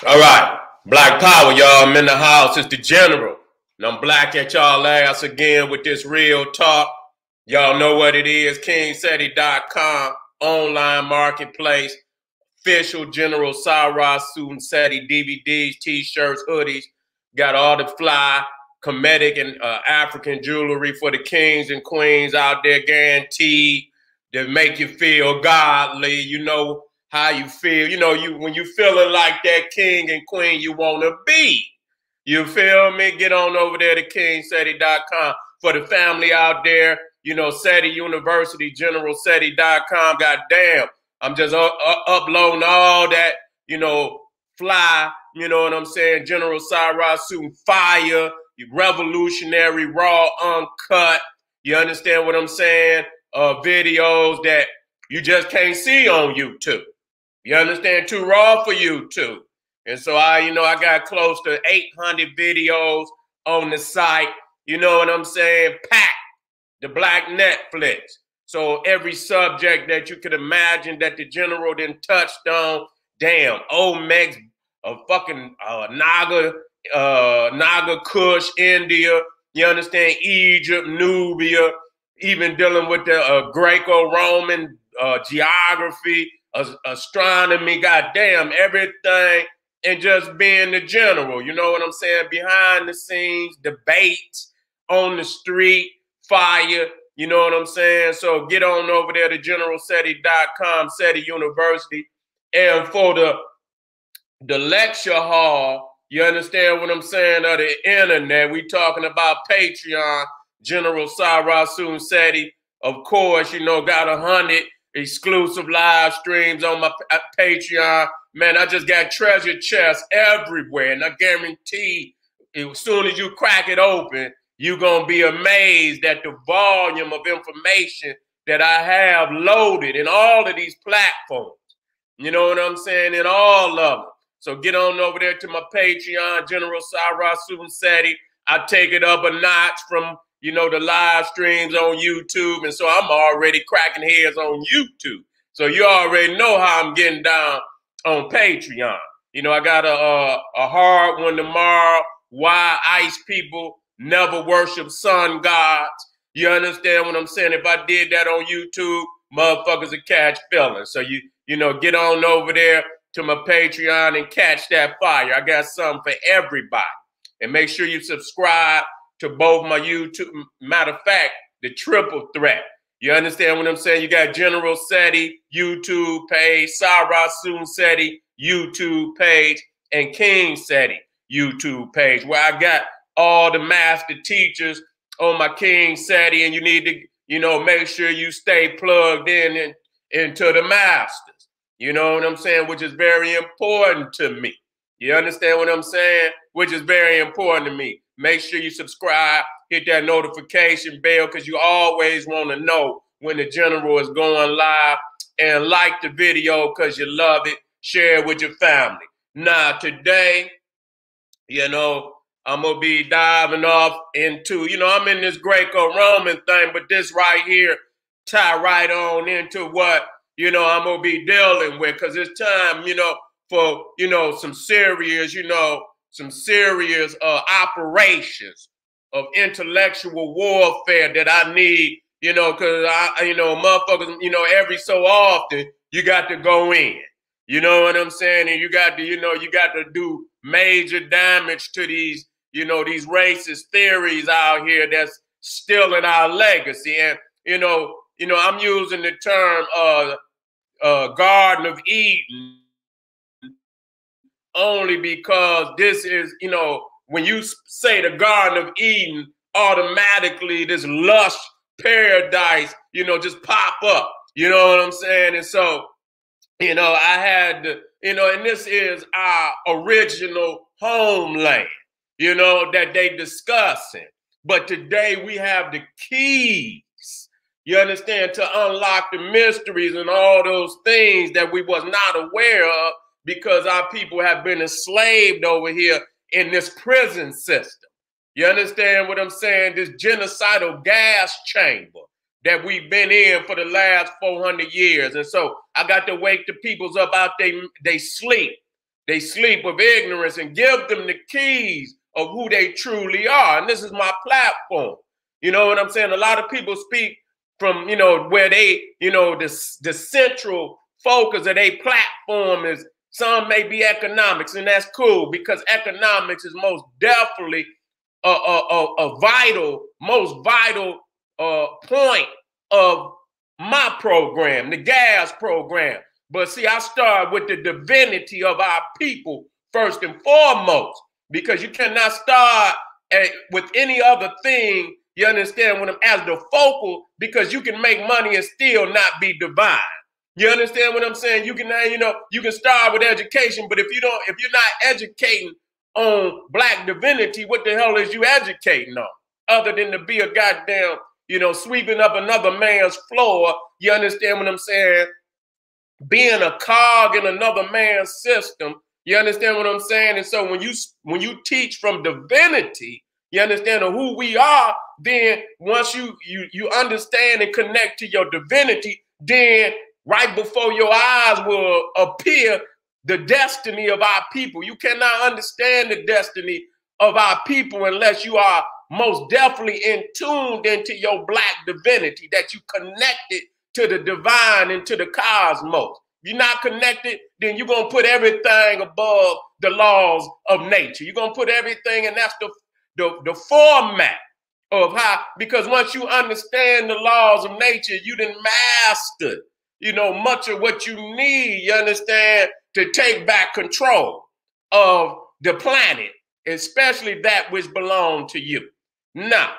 All right, Black Power, y'all. I'm in the house. It's the General. And I'm black at y'all ass again with this real talk. Y'all know what it is. KingSeti.com, online marketplace. Official General Sara, Suten, Seti, DVDs, t-shirts, hoodies. Got all the fly, comedic, and African jewelry for the kings and queens out there, guaranteed to make you feel godly. You know how you feel. You know, when you feeling like that king and queen you want to be. You feel me? Get on over there to KingSeti.com. For the family out there, you know, Seti University, GeneralSeti.com. Goddamn, I'm just uploading all that, you know, fly, you know what I'm saying? General Sara Suten fire, revolutionary, raw, uncut. You understand what I'm saying? Videos that you just can't see on YouTube. You understand? Too raw for YouTube. And so I got close to 800 videos on the site. You know what I'm saying? Packed. The Black Netflix. So every subject that you could imagine that the general then touched on, damn, Olmecs, fucking Naga, Kush, India, you understand, Egypt, Nubia, even dealing with the Greco-Roman geography, astronomy, goddamn, everything, and just being the general, you know what I'm saying, behind the scenes, debates, on the street, fire, you know what I'm saying? So get on over there to GeneralSeti.com, Seti University. And for the lecture hall, you understand what I'm saying, of the internet, we talking about Patreon, General Sara Suten Seti. Of course, you know, got 100 exclusive live streams on my Patreon. Man, I just got treasure chests everywhere. And I guarantee as soon as you crack it open, you're going to be amazed at the volume of information that I have loaded in all of these platforms. You know what I'm saying? In all of them. So get on over there to my Patreon, General Sara Suten Seti. I take it up a notch from, you know, the live streams on YouTube. And so I'm already cracking heads on YouTube. So you already know how I'm getting down on Patreon. You know, I got a hard one tomorrow. Why ICE people never worship sun gods. You understand what I'm saying? If I did that on YouTube, motherfuckers would catch feelings. So you know, get on over there to my Patreon and catch that fire. I got something for everybody. And make sure you subscribe to both my YouTube. Matter of fact, the triple threat. You understand what I'm saying? You got General Seti YouTube page, Sara Suten Seti YouTube page, and King Seti YouTube page, where I got all the master teachers on my King Seti, and you need to, you know, make sure you stay plugged into the masters. You know what I'm saying? Which is very important to me. You understand what I'm saying? Which is very important to me. Make sure you subscribe, hit that notification bell, because you always want to know when the general is going live, and like the video because you love it. Share it with your family. Now, today, you know, I'm going to be diving off into, you know, I'm in this Greco-Roman thing, but this right here tie right on into what, you know, I'm going to be dealing with, because it's time, you know, for, you know, some serious operations of intellectual warfare that I need, you know, because you know, motherfuckers, you know, every so often you got to go in. You know what I'm saying? And you got to, you know, you got to do major damage to these, you know, these racist theories out here that's stealing our legacy. And, you know, I'm using the term Garden of Eden only because this is, you know, when you say the Garden of Eden, automatically this lush paradise, you know, just pop up. You know what I'm saying? And so, you know, I had to, you know, and this is our original homeland, you know, that they discussing. But today we have the keys, you understand, to unlock the mysteries and all those things that we was not aware of, because our people have been enslaved over here in this prison system. You understand what I'm saying? This genocidal gas chamber that we've been in for the last 400 years. And so I got to wake the peoples up out they sleep. they sleep of ignorance and give them the keys of who they truly are. And this is my platform. You know what I'm saying? A lot of people speak from, where they, the central focus of their platform is, some may be economics, and that's cool, because economics is most definitely most vital point of my program, the gas program. But see, I start with the divinity of our people first and foremost, because you cannot start with any other thing, you understand, when I'm as the focal, because you can make money and still not be divine. You understand what I'm saying? You can, you can start with education, but if you're not educating on Black divinity, what the hell is you educating on? Other than to be a goddamn, sweeping up another man's floor, you understand what I'm saying? Being a cog in another man's system, you understand what I'm saying? And so when you teach from divinity, you understand who we are, then once you understand and connect to your divinity, then right before your eyes will appear the destiny of our people. You cannot understand the destiny of our people unless you are most definitely in tuned into your Black divinity, that you connected to the divine and to the cosmos. If you're not connected, then you're going to put everything above the laws of nature. You're going to put everything, and that's the format of how, because once you understand the laws of nature, you done mastered, much of what you need, you understand, to take back control of the planet, especially that which belongs to you. Now,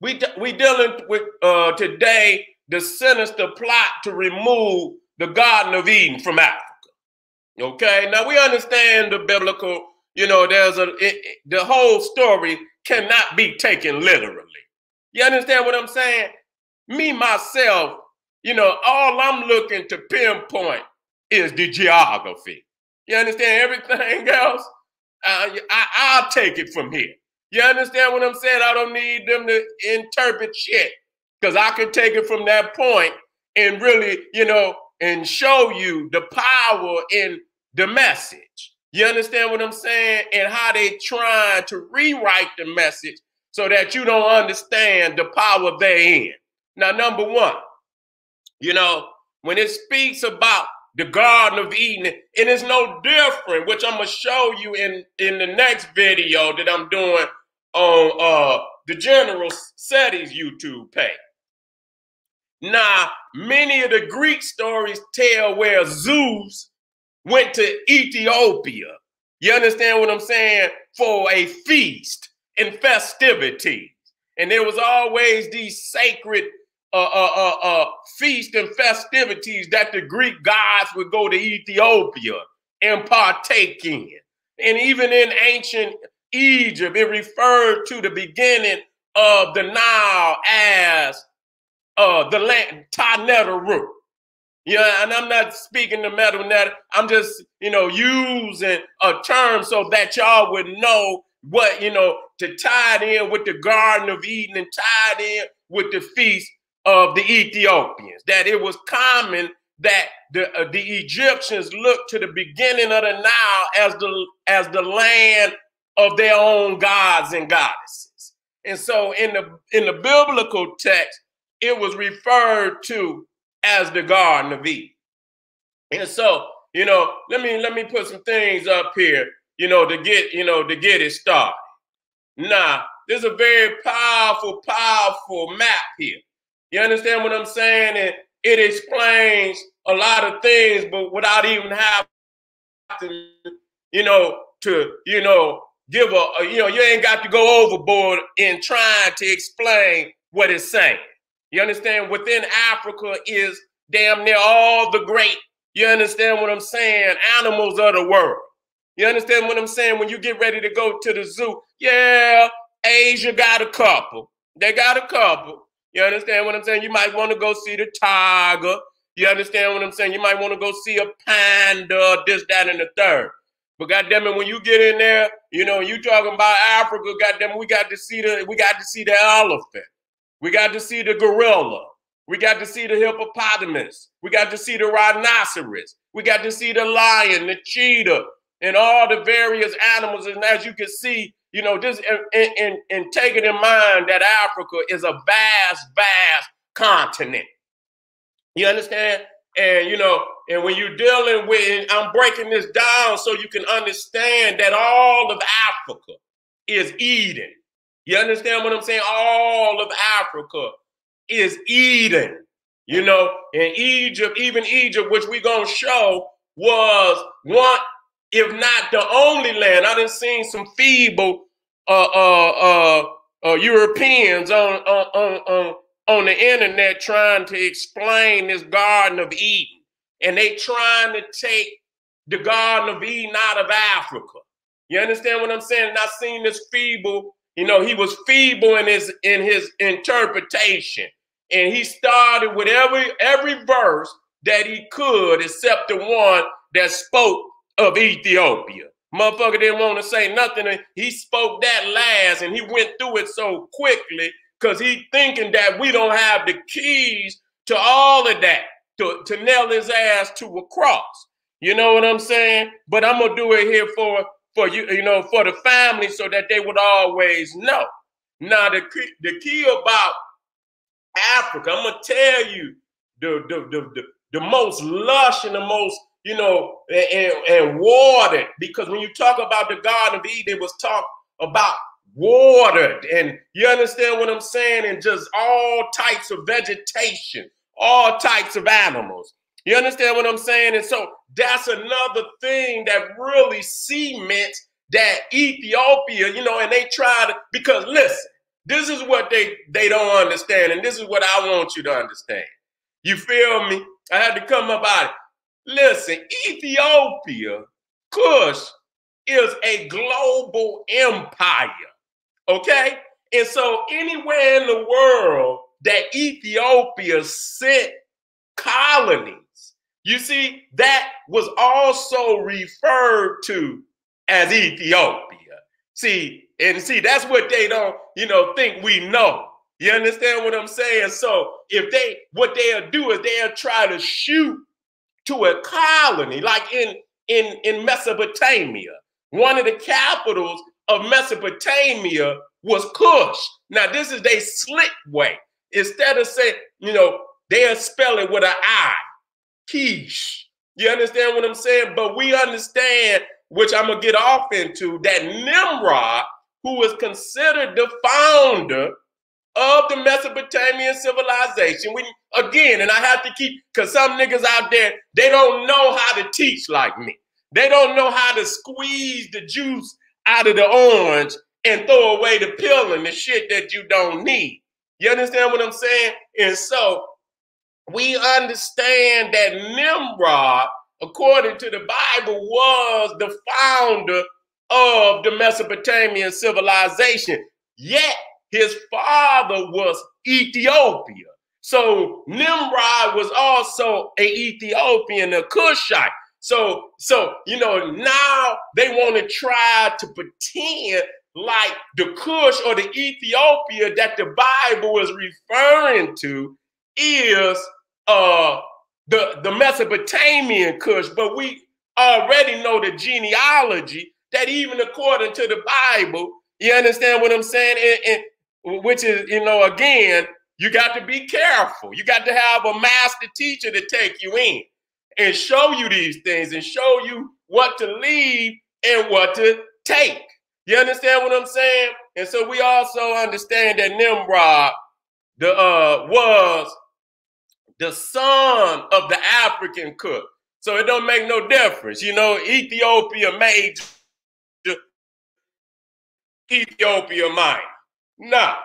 we dealing with today the sinister plot to remove the Garden of Eden from Africa. Okay, now we understand the biblical, the whole story cannot be taken literally. You understand what I'm saying? Me, myself, all I'm looking to pinpoint is the geography. You understand? Everything else, I'll take it from here. You understand what I'm saying? I don't need them to interpret shit, because I can take it from that point and really, and show you the power in the message. You understand what I'm saying? And how they trying to rewrite the message so that you don't understand the power they're in. Now, number one, when it speaks about the Garden of Eden, it is no different, which I'm going to show you in the next video that I'm doing on the General Seti's YouTube page. Now, many of the Greek stories tell where Zeus went to Ethiopia, you understand what I'm saying, for a feast and festivities. And there was always these sacred feast and festivities that the Greek gods would go to Ethiopia and partake in. And even in ancient Egypt, it referred to the beginning of the Nile as the land Taneteru. Yeah, and I'm not speaking the metal net. I'm just, using a term so that y'all would know what, to tie it in with the Garden of Eden and tie it in with the feast of the Ethiopians. That it was common that the Egyptians looked to the beginning of the Nile as the land of their own gods and goddesses. And so in the biblical text, it was referred to as the Garden of Eden. And so, let me put some things up here, to get it started. Now, this is a very powerful map here. You understand what I'm saying? And it explains a lot of things, but without even having, to, give you ain't got to go overboard in trying to explain what it's saying. You understand? Within Africa is damn near all the great, you understand what I'm saying, animals of the world. You understand what I'm saying? When you get ready to go to the zoo, yeah, Asia got a couple. They got a couple. You understand what I'm saying? You might want to go see the tiger. You understand what I'm saying? You might want to go see a panda, this, that, and the third. But goddamn it, when you get in there, you talking about Africa, goddamn it, we got to see the elephant. We got to see the gorilla. We got to see the hippopotamus. We got to see the rhinoceros. We got to see the lion, the cheetah, and all the various animals. And as you can see, you know, just and taking in mind that Africa is a vast, vast continent. You understand? And, you know, and when you're dealing with, I'm breaking this down so you can understand that all of Africa is Eden. You understand what I'm saying? All of Africa is Eden, you know, and Egypt, even Egypt, which we're going to show, was one, if not the only land. I done seen some feeble Europeans on the internet trying to explain this Garden of Eden, and they trying to take the Garden of Eden out of Africa. You understand what I'm saying? And I seen this feeble, you know, he was feeble in his interpretation. And he started with every verse that he could, except the one that spoke of Ethiopia. Motherfucker didn't want to say nothing. He spoke that last, and he went through it so quickly because he thinking that we don't have the keys to all of that to nail his ass to a cross. You know what I'm saying? But I'm gonna do it here for you, you know, for the family, so that they would always know. Now the key about Africa, I'm gonna tell you the most lush and the most, you know, and watered, because when you talk about the Garden of Eden, it was talk about watered, and you understand what I'm saying, and just all types of vegetation, all types of animals. You understand what I'm saying? And so that's another thing that really cements that Ethiopia, you know, and they try to, because listen, this is what they don't understand, and this is what I want you to understand. You feel me? I had to come up out it. Listen, Ethiopia, Kush, is a global empire, okay? And so anywhere in the world that Ethiopia sent colonies, you see, that was also referred to as Ethiopia. See, that's what they don't, you know, think we know. You understand what I'm saying? So what they'll do is they'll try to shoot to a colony, like in Mesopotamia. One of the capitals of Mesopotamia was Kush. Now, this is their slick way. Instead of saying, you know, they'll spell it with an I, Kish. You understand what I'm saying? But we understand, which I'm going to get off into, that Nimrod, who was considered the founder of the Mesopotamian civilization. Again, and I have to keep, because some niggas out there, they don't know how to teach like me. They don't know how to squeeze the juice out of the orange and throw away the peel and the shit that you don't need. You understand what I'm saying? And so we understand that Nimrod, according to the Bible, was the founder of the Mesopotamian civilization. Yet his father was Ethiopia. So Nimrod was also an Ethiopian, a Cushite. So, you know, now they want to try to pretend like the Kush or the Ethiopia that the Bible is referring to is the Mesopotamian Kush, but we already know the genealogy that even according to the Bible, you understand what I'm saying? And which is, you know, again, you got to be careful. You got to have a master teacher to take you in and show you these things and show you what to leave and what to take. You understand what I'm saying? And so we also understand that Nimrod was the son of the African Cook. So it don't make no difference. You know, Ethiopia made Ethiopia minor. Now,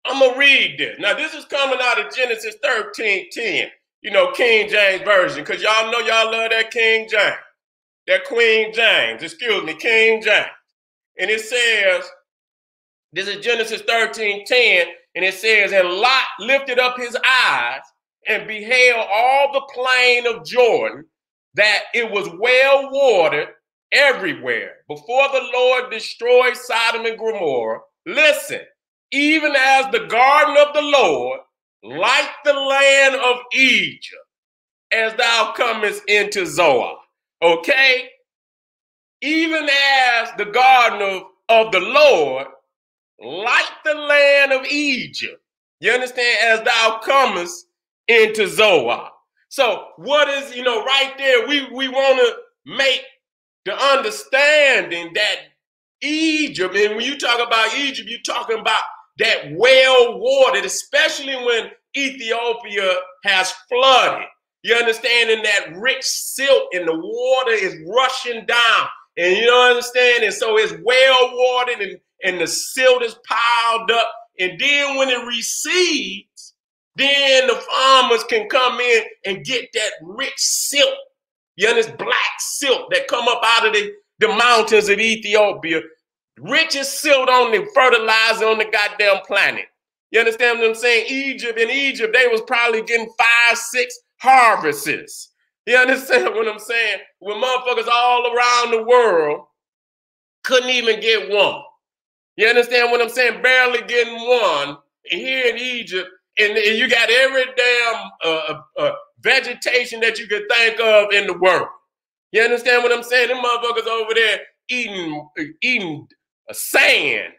I'm going to read this. Now, this is coming out of Genesis 13:10. You know, King James Version, because y'all know y'all love that King James. That Queen James, excuse me, King James. And it says, this is Genesis 13:10, and it says, and Lot lifted up his eyes and beheld all the plain of Jordan, that it was well watered everywhere, before the Lord destroyed Sodom and Gomorrah. Listen, even as the garden of the Lord like the land of Egypt, as thou comest into Zoar. Okay? Even as the garden of the Lord, like the land of Egypt. You understand? As thou comest into Zoar. So what is, right there, we want to make the understanding that Egypt, and when you talk about Egypt, you're talking about that well watered, especially when Ethiopia has flooded. You understand? And that rich silt and the water is rushing down. And you understand? And so it's well watered and the silt is piled up. And then when it recedes, then the farmers can come in and get that rich silt. You understand? Black silt that come up out of the mountains of Ethiopia. Richest silt on the fertilizer on the goddamn planet. You understand what I'm saying? In Egypt, they was probably getting 5, 6 harvests. You understand what I'm saying? When motherfuckers all around the world couldn't even get one. You understand what I'm saying? Barely getting one. And here in Egypt, and you got every damn vegetation that you could think of in the world. You understand what I'm saying? Them motherfuckers over there eating sand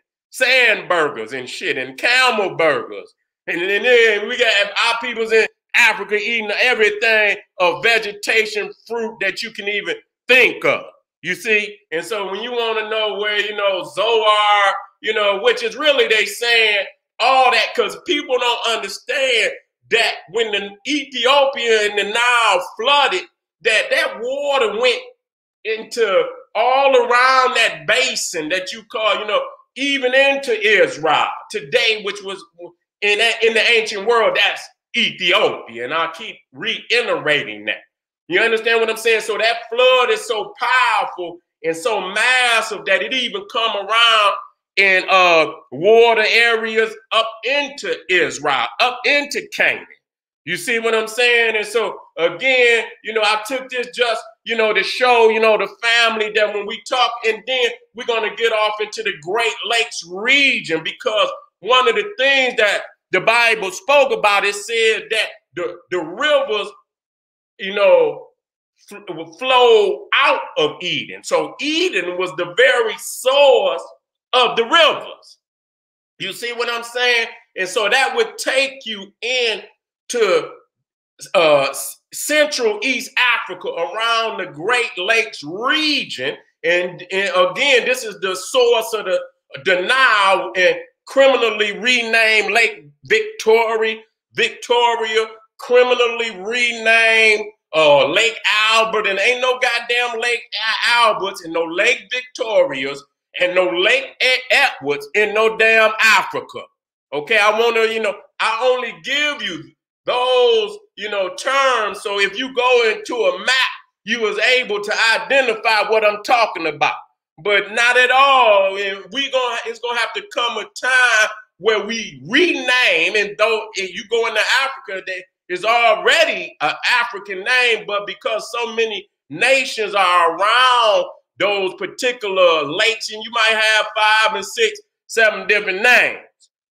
burgers and shit, and camel burgers. And then we got our peoples in Africa eating everything of vegetation, fruit that you can even think of. You see? And so when you want to know where, Zoar, which is really they saying all that, because people don't understand that when the Ethiopia and the Nile flooded, that water went into all around that basin that you call, even into Israel today, which was in the ancient world, that's Ethiopia. And I keep reiterating that. You understand what I'm saying? So that flood is so powerful and so massive that it even come around in water areas up into Israel, up into Canaan. You see what I'm saying? And so, again, I took this just, to show, the family that when we talk, and then we're going to get off into the Great Lakes region, because one of the things that the Bible spoke about, it said that the rivers, flow out of Eden. So Eden was the very source of the rivers. You see what I'm saying? And so that would take you into Central East Africa, around the Great Lakes region. And again, this is the source of the Nile, and criminally renamed Lake Victoria, criminally renamed Lake Albert, and ain't no goddamn Lake Alberts and no Lake Victorias and no Lake Edwards in no damn Africa. Okay, I want to, I only give you those, terms. So if you go into a map, you was able to identify what I'm talking about. But not at all. And it's gonna have to come a time where we rename, and though you go into Africa, there is already an African name, but because so many nations are around those particular lakes, and you might have 5 and 6, 7 different names.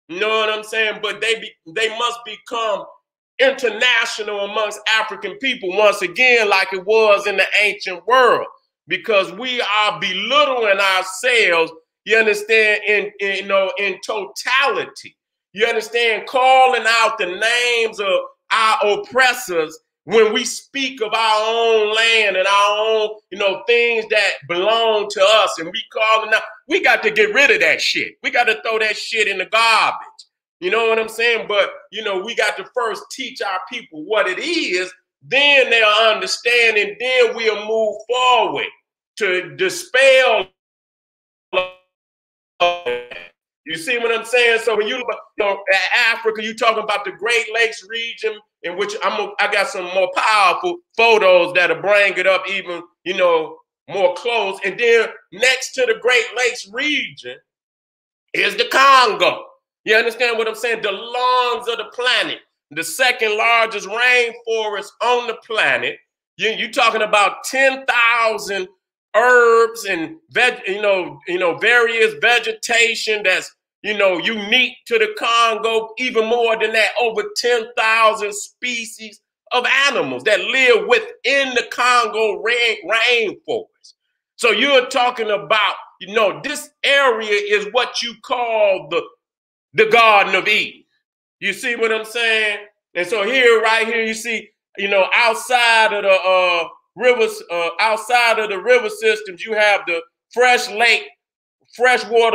You know what I'm saying? But they must become international amongst African people once again, like it was in the ancient world, because we are belittling ourselves, you understand, in totality. You understand, calling out the names of our oppressors when we speak of our own land and our own, things that belong to us, and we calling out. We got to get rid of that shit. We got to throw that shit in the garbage. You know what I'm saying? But, we got to first teach our people what it is, then they'll understand, and then we'll move forward to dispel. You see what I'm saying? So when you look at Africa, you talking about the Great Lakes region, in which I got some more powerful photos that'll bring it up even, more close. And then next to the Great Lakes region is the Congo. You understand what I'm saying? The lungs of the planet, the second largest rainforest on the planet. You're talking about 10,000 herbs and various vegetation that's, unique to the Congo. Even more than that, over 10,000 species of animals that live within the Congo rainforest. So you're talking about, this area is what you call the Garden of Eden. You see what I'm saying? And so right here, you see, outside of the rivers, outside of the river systems, you have the freshwater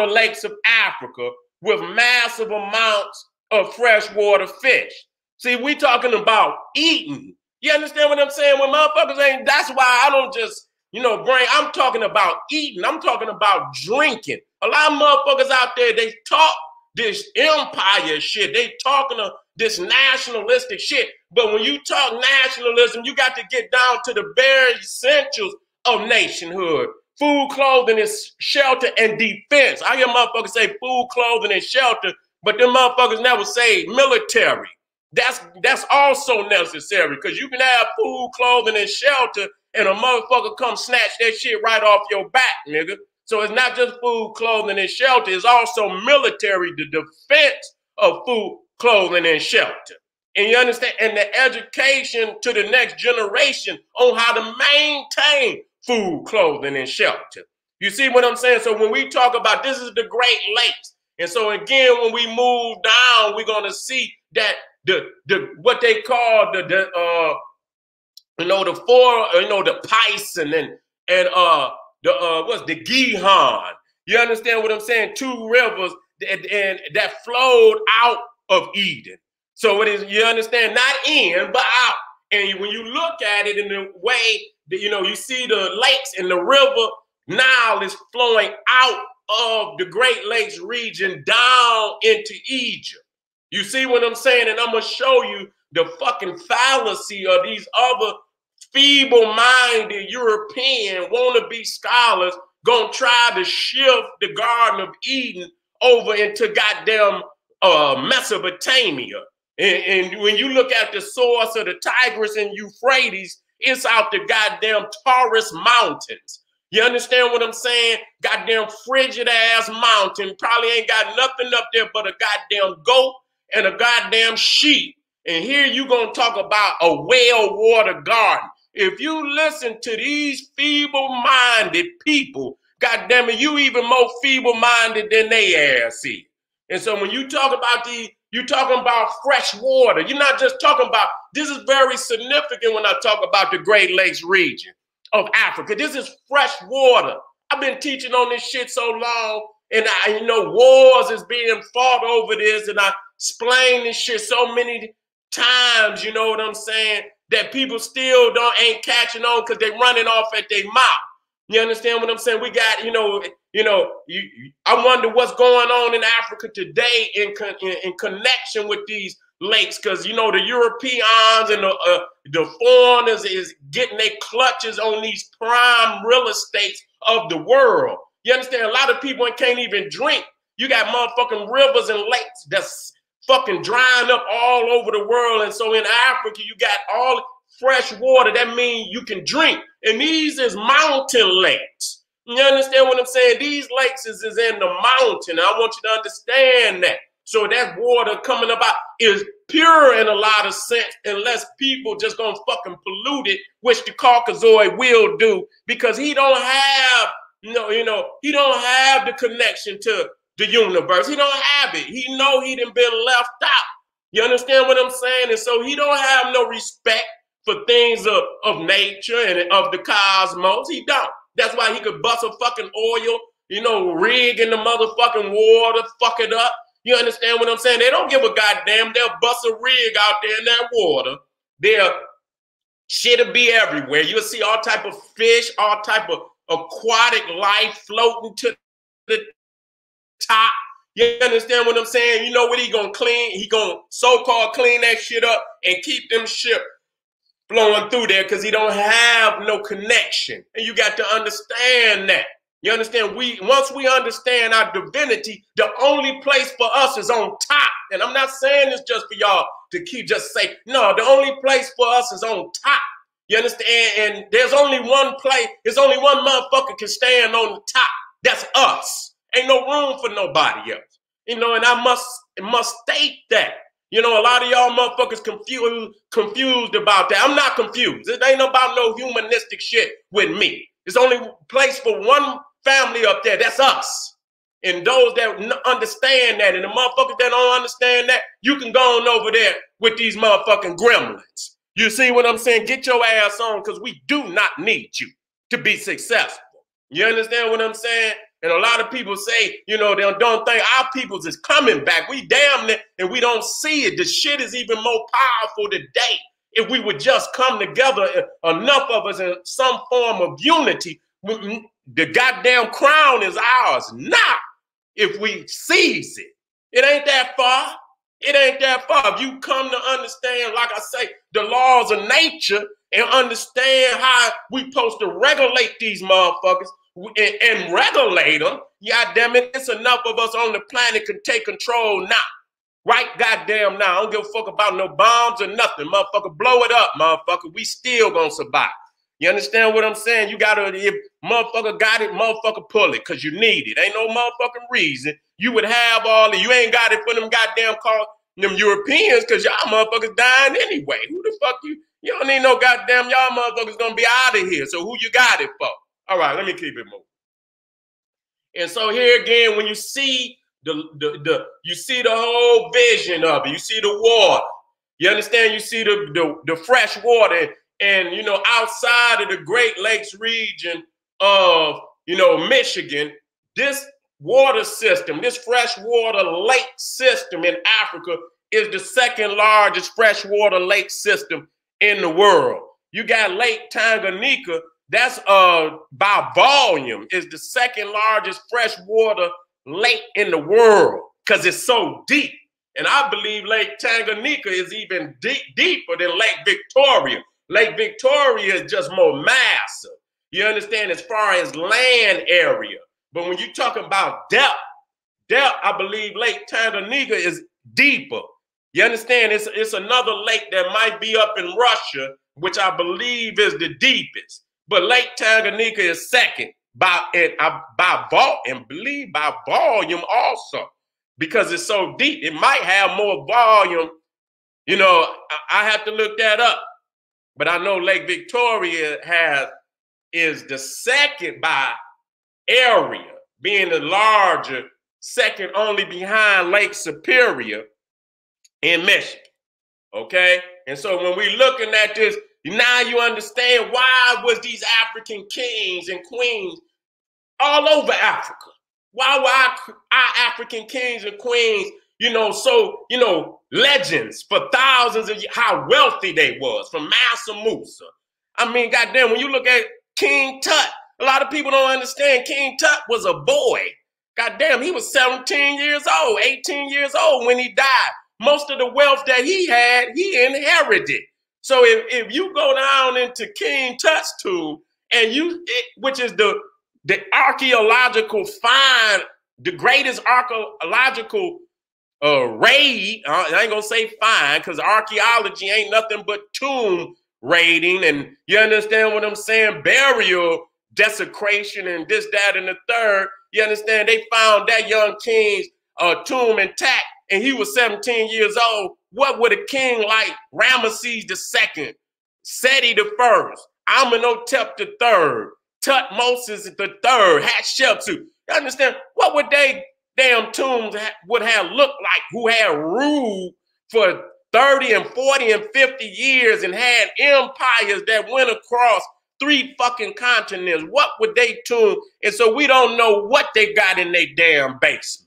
lakes of Africa with massive amounts of freshwater fish. See, we talking about eating. You understand what I'm saying? When motherfuckers ain't, that's why I don't just, I'm talking about eating. I'm talking about drinking. A lot of motherfuckers out there, they talk this empire shit. They talking to this nationalistic shit. But when you talk nationalism, you got to get down to the bare essentials of nationhood. Food, clothing, and shelter, and defense. I hear motherfuckers say food, clothing, and shelter, but them motherfuckers never say military. That's also necessary, because you can have food, clothing, and shelter, and a motherfucker come snatch that shit right off your back, nigga. So it's not just food, clothing, and shelter. It's also military, the defense of food, clothing, and shelter. And you understand? And the education to the next generation on how to maintain food, clothing, and shelter. You see what I'm saying? So when we talk about, this is the Great Lakes. And so again, when we move down, we're going to see that what they call the Pison and what's the Gihon. You understand what I'm saying? Two rivers that flowed out of Eden. So it is, you understand, not in, but out. And when you look at it in the way that, you see the lakes and the river Nile is flowing out of the Great Lakes region down into Egypt. You see what I'm saying? And I'm going to show you the fucking fallacy of these other feeble-minded European wannabe scholars going to try to shift the Garden of Eden over into goddamn Mesopotamia. And when you look at the source of the Tigris and Euphrates, it's out the goddamn Taurus Mountains. You understand what I'm saying? Goddamn frigid ass mountain. Probably ain't got nothing up there but a goddamn goat and a goddamn sheep. And here you gonna talk about a well-watered garden. If you listen to these feeble-minded people, goddamn it, you even more feeble-minded than they ass is. And so when you talk about you're talking about fresh water. You're not just talking about, this is very significant when I talk about the Great Lakes region of Africa. This is fresh water. I've been teaching on this shit so long, and wars is being fought over this, and I explain this shit so many times, you know what I'm saying, that people still ain't catching on because they running off at their mouth. You understand what I'm saying? We got, I wonder what's going on in Africa today in connection with these lakes, because, the Europeans and the foreigners is getting their clutches on these prime real estates of the world. You understand? A lot of people can't even drink. You got motherfucking rivers and lakes that's fucking drying up all over the world. And so in Africa, you got all fresh water. That means you can drink. And these is mountain lakes. You understand what I'm saying? These lakes is in the mountain. I want you to understand that. So that water coming about is pure in a lot of sense, unless people just gonna fucking pollute it, which the Caucasoid will do, because he don't have, he don't have the connection to the universe. He don't have it. He know he done been left out. You understand what I'm saying? And so he don't have no respect for things of nature and of the cosmos. He don't. That's why he could bust a fucking oil, rig in the motherfucking water, fuck it up. You understand what I'm saying? They don't give a goddamn. They'll bust a rig out there in that water. Their shit'll be everywhere. You'll see all type of fish, all type of aquatic life floating to the top. You understand what I'm saying? You know what he gonna clean? He gonna so-called clean that shit up and keep them shit flowing through there, because he don't have no connection. And you got to understand that. You understand? Once we understand our divinity, the only place for us is on top. And I'm not saying this just for y'all to just say, no, the only place for us is on top. You understand? And there's only one place, there's only one motherfucker can stand on the top. That's us. Ain't no room for nobody else. You know, and I must state that. You know, a lot of y'all motherfuckers confused about that. I'm not confused. It ain't about no humanistic shit with me. It's only place for one family up there. That's us. And those that understand that, and the motherfuckers that don't understand that, you can go on over there with these motherfucking gremlins. You see what I'm saying? Get your ass on, because we do not need you to be successful. You understand what I'm saying? And a lot of people say, you know, they don't think our peoples is coming back. We damn it, and we don't see it. The shit is even more powerful today. If we would just come together, enough of us in some form of unity, the goddamn crown is ours now if we seize it. It ain't that far. It ain't that far. If you come to understand, like I say, the laws of nature and understand how we supposed to regulate these motherfuckers, and regulate them, God damn it, it's enough of us on the planet can take control now. Right goddamn now. I don't give a fuck about no bombs or nothing. Motherfucker, blow it up, motherfucker. We still gonna survive. You understand what I'm saying? You gotta, if motherfucker got it, motherfucker pull it, because you need it. Ain't no motherfucking reason you would have all it. You ain't got it for them goddamn them Europeans, because y'all motherfuckers dying anyway. Who the fuck you don't need no goddamn, y'all motherfuckers gonna be out of here. So who you got it for? All right, let me keep it moving. And so here again, when you see you see the whole vision of it, you see the water. You understand? You see the fresh water, and you know, outside of the Great Lakes region of, you know, Michigan, this water system, this freshwater lake system in Africa is the second largest freshwater lake system in the world. You got Lake Tanganyika. That's by volume is the second largest freshwater lake in the world, because it's so deep. And I believe Lake Tanganyika is even deeper than Lake Victoria. Lake Victoria is just more massive. You understand, as far as land area. But when you're talking about depth, I believe Lake Tanganyika is deeper. You understand? It's another lake that might be up in Russia, which I believe is the deepest. But Lake Tanganyika is second by volume also, because it's so deep. It might have more volume. You know, I have to look that up. But I know Lake Victoria is the second by area, being the larger, second only behind Lake Superior in Michigan. Okay? And so when we're looking at this, now you understand why was these African kings and queens all over Africa. Why were our African kings and queens, you know, so, you know, legends for thousands of years, how wealthy they was, from Mansa Musa. I mean, goddamn, when you look at King Tut, a lot of people don't understand King Tut was a boy. Goddamn, he was 17 years old, 18 years old when he died. Most of the wealth that he had, he inherited. So if you go down into King Tut's tomb, and which is the archaeological find, the greatest archaeological raid, I ain't gonna say find, because archaeology ain't nothing but tomb raiding, and you understand what I'm saying, burial desecration and this, that, and the third. You understand? They found that young king's tomb intact, and he was 17 years old. What would a king like Ramesses II, Seti I, Amenhotep III, Tutmosis III, Hatshepsut? You understand? What would they damn tombs would have looked like, who had ruled for 30 and 40 and 50 years and had empires that went across 3 fucking continents? What would they tomb? And so we don't know what they got in their damn basements.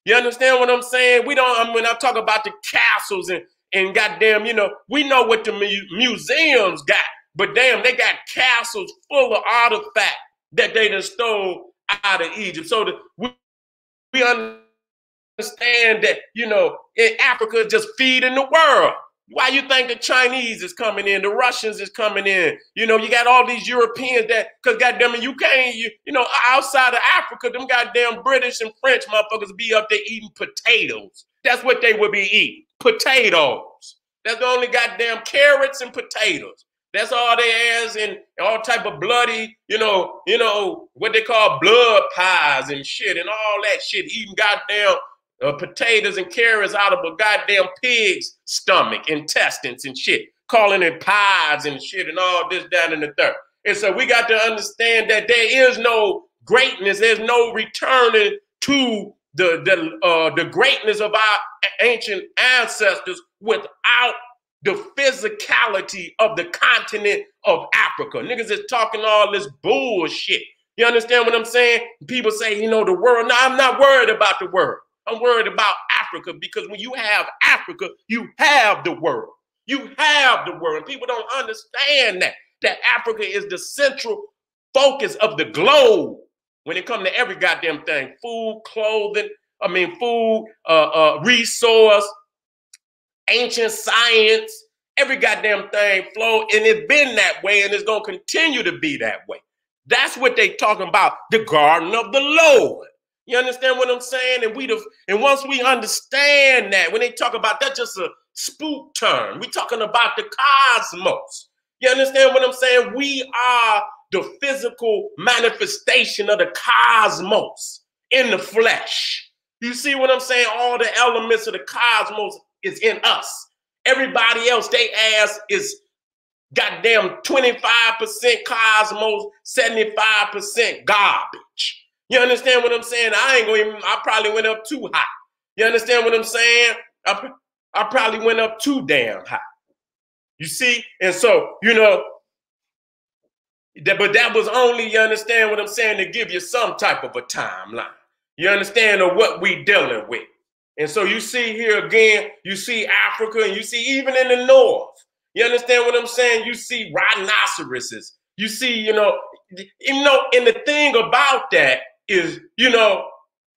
You understand what I'm saying? We don't, when I talk about the castles and goddamn, you know, we know what the museums got, but damn, they got castles full of artifacts that they done stole out of Egypt. So we understand that, you know, in Africa just feeding the world. Why you think the Chinese is coming in, the Russians is coming in? You know, you got all these Europeans that, because goddamn it, you can't, you know, outside of Africa, them goddamn British and French motherfuckers be up there eating potatoes. That's what they would be eating, potatoes. That's the only goddamn carrots and potatoes. That's all they has, and all type of bloody, you know, what they call blood pies and shit and all that shit, eating goddamn potatoes and carrots out of a goddamn pig's stomach, intestines and shit, calling it pies and shit and all this, that, and the third. And so we got to understand that there is no greatness. There's no returning to the greatness of our ancient ancestors without the physicality of the continent of Africa. Niggas is talking all this bullshit. You understand what I'm saying? People say, you know, the world. No, I'm not worried about the world. I'm worried about Africa, because when you have Africa, you have the world. You have the world. And people don't understand that Africa is the central focus of the globe when it comes to every goddamn thing. Food, clothing, food, resource, ancient science, every goddamn thing flow. And it's been that way, and it's going to continue to be that way. That's what they talking about, the garden of the Lord. You understand what I'm saying? And once we understand that, when they talk about that, just a spook term. We're talking about the cosmos. You understand what I'm saying? We are the physical manifestation of the cosmos in the flesh. You see what I'm saying? All the elements of the cosmos is in us. Everybody else, they ass is goddamn 25% cosmos, 75% garbage. You understand what I'm saying? I probably went up too high. You understand what I'm saying? I probably went up too damn high. You see? And so, you know, but that was only, you understand what I'm saying, to give you some type of a timeline. You understand of what we dealing with. And so you see here again, you see Africa, and you see even in the north. You understand what I'm saying? You see rhinoceroses. You see, you know, and the thing about that is, you know,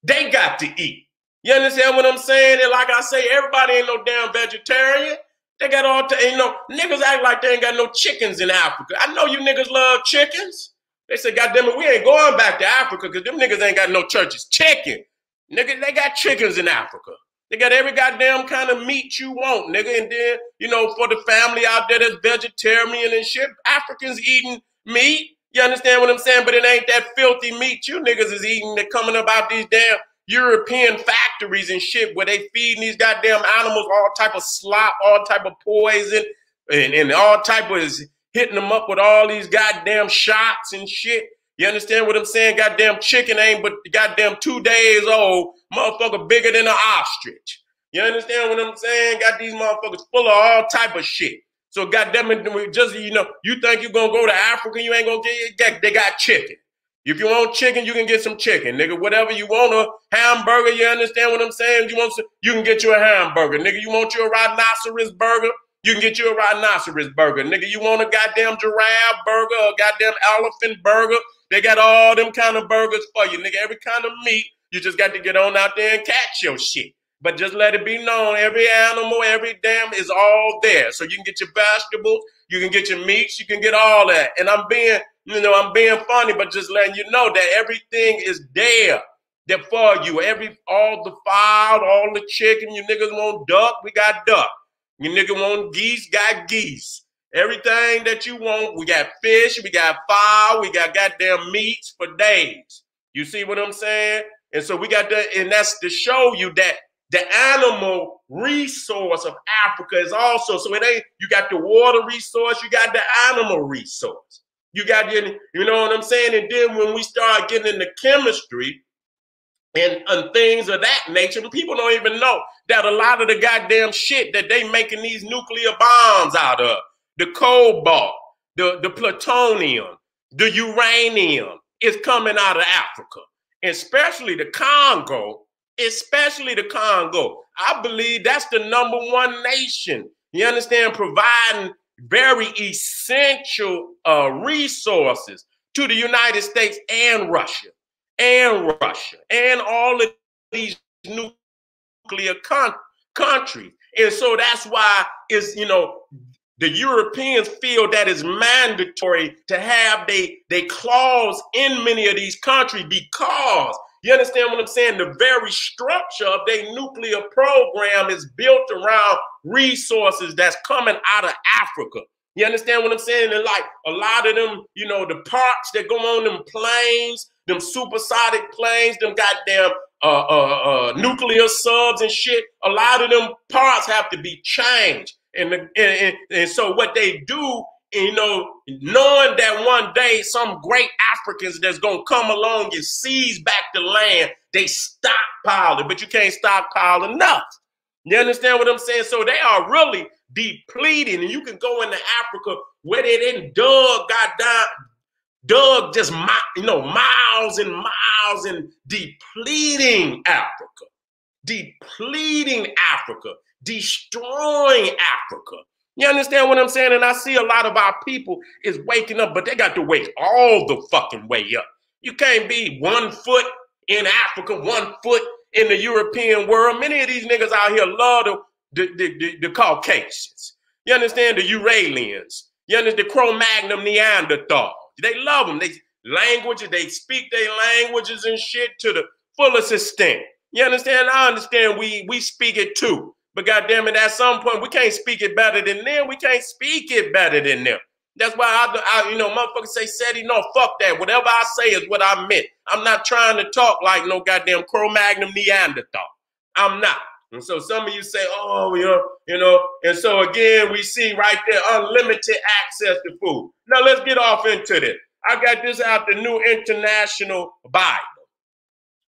they got to eat. You understand what I'm saying? And like I say, everybody ain't no damn vegetarian. They got all, niggas act like they ain't got no chickens in Africa. I know you niggas love chickens. They say, goddamn it, we ain't going back to Africa because them niggas ain't got no churches. Chicken. Nigga, they got chickens in Africa. They got every goddamn kind of meat you want, nigga. And then, you know, for the family out there that's vegetarian and shit, Africans eating meat. You understand what I'm saying? But it ain't that filthy meat you niggas is eating that coming about these damn European factories and shit where they feeding these goddamn animals all type of slop, all type of poison, and all type of is hitting them up with all these goddamn shots and shit. You understand what I'm saying? Goddamn chicken ain't but goddamn 2 days old. Motherfucker bigger than an ostrich. You understand what I'm saying? Got these motherfuckers full of all type of shit. So goddamn it, just, you know, you think you're gonna go to Africa, you ain't gonna get, they got chicken. If you want chicken, you can get some chicken, nigga. Whatever you want, a hamburger, you understand what I'm saying? You can get you a hamburger, nigga. You want your rhinoceros burger? You can get you a rhinoceros burger, nigga. You want a goddamn giraffe burger, a goddamn elephant burger? They got all them kind of burgers for you, nigga. Every kind of meat. You just got to get on out there and catch your shit. But just let it be known, every animal, every damn is all there. So you can get your vegetables, you can get your meats, you can get all that. And I'm being funny, but just letting you know that everything is there for you. All the fowl, all the chicken, you niggas want duck, we got duck. You niggas want geese, got geese. Everything that you want, we got fish, we got fowl, we got goddamn meats for days. You see what I'm saying? And so we got that, and that's to show you that the animal resource of Africa is also, so it ain't, you got the water resource, you got the animal resource. You got, you know what I'm saying? And then when we start getting into chemistry and things of that nature, people don't even know that a lot of the goddamn shit that they making these nuclear bombs out of, the cobalt, the plutonium, the uranium, is coming out of Africa, especially the Congo. I believe that's the #1 nation, you understand, providing very essential resources to the United States and Russia, and all of these nuclear countries. And so that's why it's, you know, the Europeans feel that it's mandatory to have they clause in many of these countries, because, you understand what I'm saying, the very structure of their nuclear program is built around resources that's coming out of Africa. You understand what I'm saying? And like a lot of them, you know, the parts that go on them planes, them supersonic planes, them goddamn nuclear subs and shit. A lot of them parts have to be changed. And so what they do, you know, knowing that one day some great Africans that's going to come along and seize back the land, they stockpile it, but you can't stockpile enough. You understand what I'm saying? So they are really depleting, and you can go into Africa where they didn't dug just miles and miles and depleting Africa, destroying Africa. You understand what I'm saying? And I see a lot of our people is waking up, but they got to wake all the fucking way up. You can't be 1 foot in Africa, 1 foot in the European world. Many of these niggas out here love the Caucasians. You understand? The Uralians. You understand? The Cro-Magnon Neanderthals. They love them. They speak their languages and shit to the fullest extent. You understand? I understand we speak it too. But goddamn it, at some point, we can't speak it better than them. We can't speak it better than them. That's why I motherfuckers say, Seti, no, fuck that. Whatever I say is what I meant. I'm not trying to talk like no goddamn Cro-Magnon Neanderthal. I'm not. And so some of you say, oh, you know, and so again, we see right there, unlimited access to food. Now let's get off into this. I got this out the New International Bible.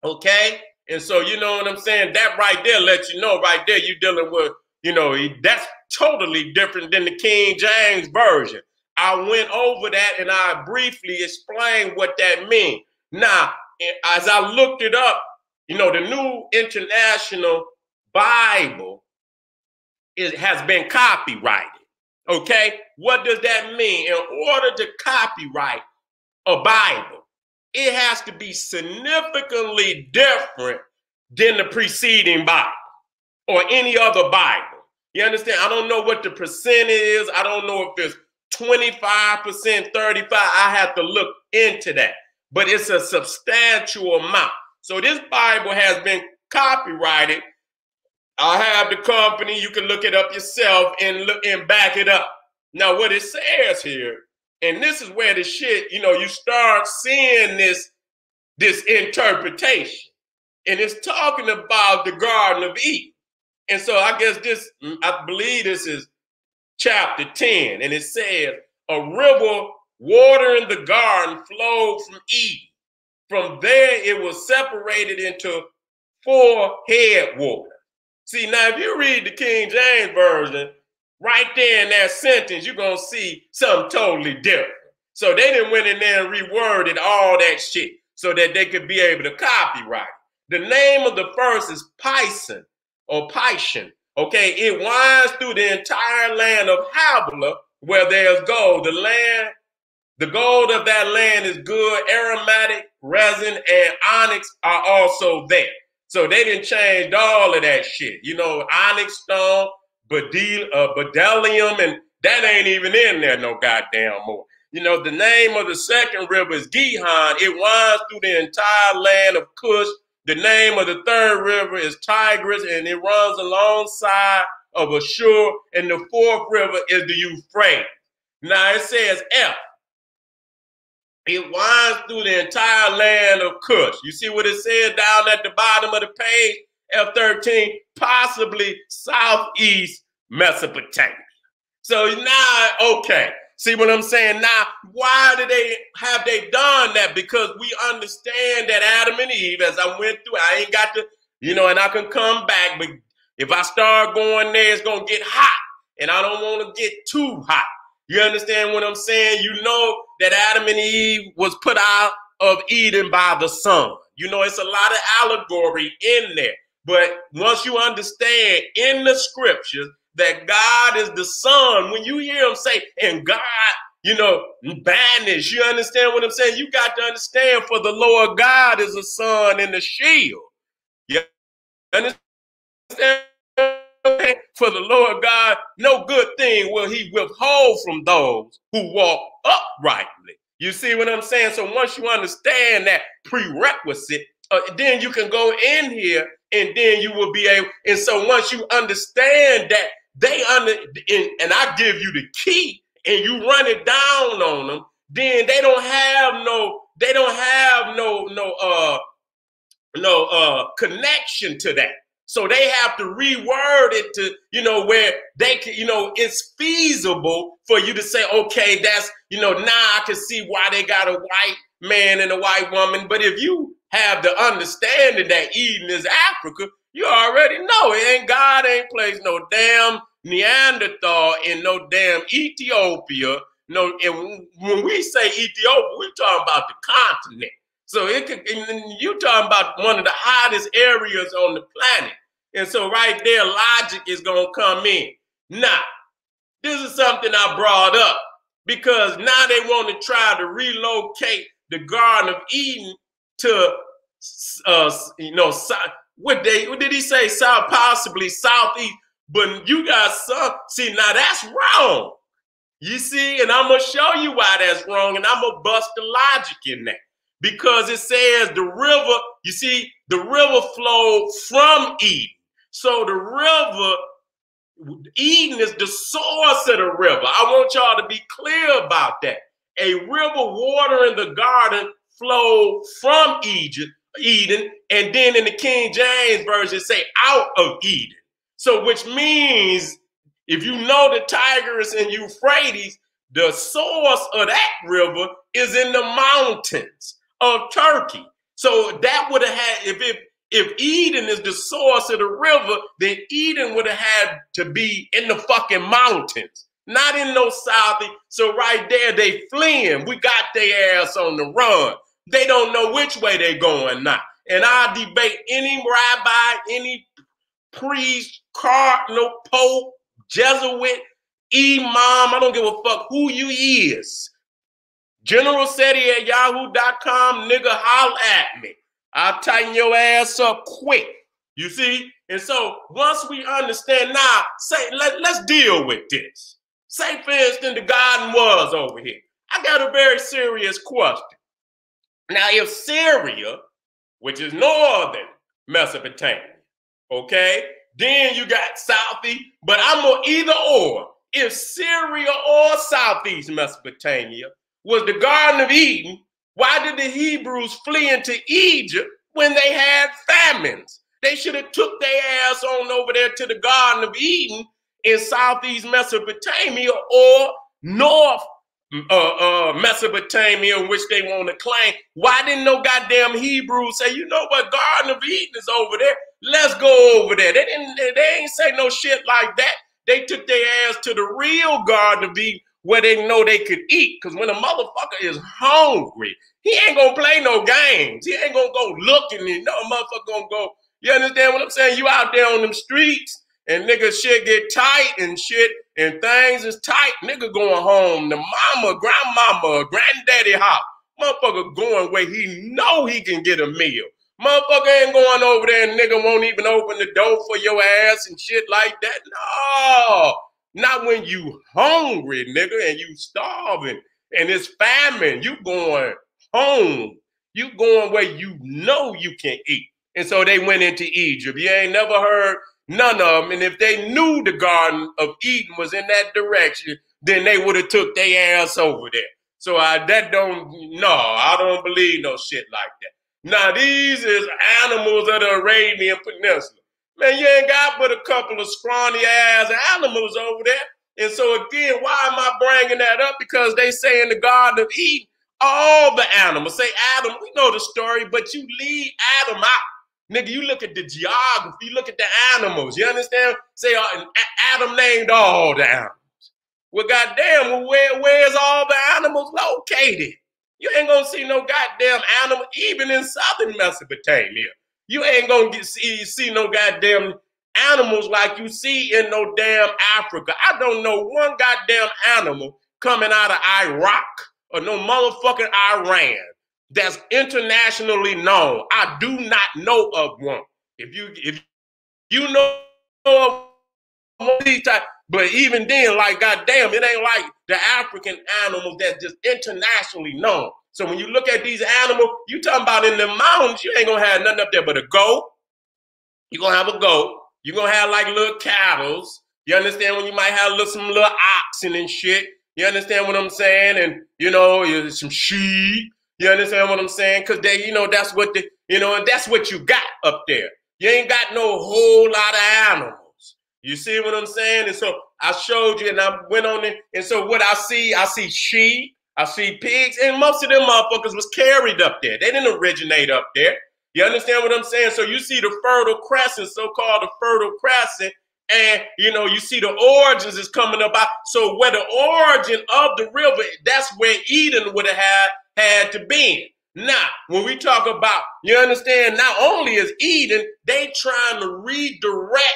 Okay? And so, you know what I'm saying? That right there lets you know right there you're dealing with, you know, that's totally different than the King James Version. I went over that and I briefly explained what that means. Now, as I looked it up, you know, the New International Bible has been copyrighted. Okay? What does that mean? In order to copyright a Bible, it has to be significantly different than the preceding Bible or any other Bible. You understand? I don't know what the percent is. I don't know if it's 25%, 35%. I have to look into that. But it's a substantial amount. So this Bible has been copyrighted. I have the company. You can look it up yourself and look and back it up. Now, what it says here, and this is where the shit, you know, you start seeing this interpretation. And it's talking about the Garden of Eden. And so I believe this is chapter 10. And it says, a river watering the garden flowed from Eden. From there, it was separated into 4 headwaters. See, now, if you read the King James Version, right there in that sentence, you're going to see something totally different. So they done went in there and reworded all that shit so that they could be able to copyright it. The name of the first is Pison or Pison. Okay, it winds through the entire land of Havilah where there's gold. The gold of that land is good. Aromatic, resin, and onyx are also there. So they didn't change all of that shit. You know, onyx stone, bdellium, and that ain't even in there no goddamn more. You know, the name of the second river is Gihon. It winds through the entire land of Cush. The name of the third river is Tigris, and it runs alongside of Ashur. And the fourth river is the Euphrates. Now it says F. It winds through the entire land of Cush. You see what it says down at the bottom of the page? F13, possibly southeast Mesopotamia. So now, okay. See what I'm saying? Now, why have they done that? Because we understand that Adam and Eve, as I went through, I ain't got to, you know, and I can come back, but if I start going there, it's going to get hot, and I don't want to get too hot. You understand what I'm saying? You know that Adam and Eve was put out of Eden by the sun. You know, it's a lot of allegory in there. But once you understand in the scriptures that God is the sun, when you hear him say, and God, you know, banished, you understand what I'm saying? You got to understand, for the Lord God is a sun and a shield. You understand? For the Lord God, no good thing will he withhold from those who walk uprightly. You see what I'm saying? So once you understand that prerequisite, then you can go in here and then you will be able. And so once you understand that and I give you the key and you run it down on them, then they don't have no they don't have no connection to that. So they have to reword it to, where they can, it's feasible for you to say, okay, that's, now I can see why they got a white man and a white woman. But if you have the understanding that Eden is Africa, you already know it ain't, God ain't placed no damn Neanderthal in no damn Ethiopia. No, and when we say Ethiopia, we're talking about the continent. So it could, and you talking about one of the hottest areas on the planet. And so right there, logic is going to come in. Now, this is something I brought up because now they want to try to relocate the Garden of Eden to, what did he say? South, possibly southeast. But you got some, see, now that's wrong. You see, and I'm going to show you why that's wrong, and I'm going to bust the logic in that. Because it says the river, you see, the river flowed from Eden. So the river, Eden is the source of the river. I want y'all to be clear about that. A river watering the garden flowed from Eden, and then in the King James Version, say out of Eden. So which means, if you know the Tigris and Euphrates, the source of that river is in the mountains of Turkey. So that would have had, if Eden is the source of the river, then Eden would have had to be in the fucking mountains, not in no south. So right there, they fleeing. We got their ass on the run. They don't know which way they going now. And I debate any rabbi, any priest, cardinal, pope, Jesuit, imam, I don't give a fuck who you is. General Seti at yahoo.com, nigga, holler at me. I'll tighten your ass up quick. You see? And so once we understand now, say, let's deal with this. Say, for instance, the garden was over here. I got a very serious question. Now, if Syria, which is northern Mesopotamia, okay, then you got southeast, but I'm on either or. If Syria or southeast Mesopotamia was the Garden of Eden, why did the Hebrews flee into Egypt when they had famines? They should have took their ass on over there to the Garden of Eden in southeast Mesopotamia or north Mesopotamia, in which they want to claim. Why didn't no goddamn Hebrews say, you know what, Garden of Eden is over there? Let's go over there. They ain't say no shit like that. They took their ass to the real Garden of Eden where they know they could eat. Because when a motherfucker is hungry, he ain't gonna play no games. He ain't gonna go looking and no motherfucker gonna go. You understand what I'm saying? You out there on them streets and nigga shit get tight and shit and things is tight. Nigga going home. The mama, grandmama, granddaddy house. Motherfucker going where he know he can get a meal. Motherfucker ain't going over there and nigga won't even open the door for your ass and shit like that. No, not when you hungry, nigga, and you starving and it's famine. You going home. You going where you know you can eat. And so they went into Egypt. You ain't never heard none of them. And if they knew the Garden of Eden was in that direction, then they would have took their ass over there. So I don't believe no shit like that. Now, these is animals of the Arabian Peninsula. Man, you ain't got but a couple of scrawny ass animals over there. And so again, why am I bringing that up? Because they say in the Garden of Eden, all the animals, say Adam, we know the story, but you leave Adam out. Nigga, you look at the geography, you look at the animals, you understand? Say Adam named all the animals. Well, goddamn, where's all the animals located? You ain't gonna see no goddamn animal, even in southern Mesopotamia. You ain't gonna see no goddamn animals like you see in no damn Africa. I don't know one goddamn animal coming out of Iraq or no motherfucking Iran that's internationally known. I do not know of one. If you know of one of these type, but even then, like goddamn, it ain't like the African animals that's just internationally known. So when you look at these animals, you talking about in the mountains, you ain't gonna have nothing up there but a goat. You're gonna have a goat. You're gonna have like little cattle. You understand? When you might have some little oxen and shit. You understand what I'm saying? And you know, some sheep. You understand what I'm saying? Because they, that's what and that's what you got up there. You ain't got no whole lot of animals. You see what I'm saying? And so I showed you, and I went on it. And so what I see sheep, I see pigs, and most of them motherfuckers was carried up there. They didn't originate up there. You understand what I'm saying? So you see the Fertile Crescent, so-called the Fertile Crescent, and you see the origins is coming about. So where the origin of the river, that's where Eden would have had to be. Now, when we talk about, you understand, not only is Eden, they trying to redirect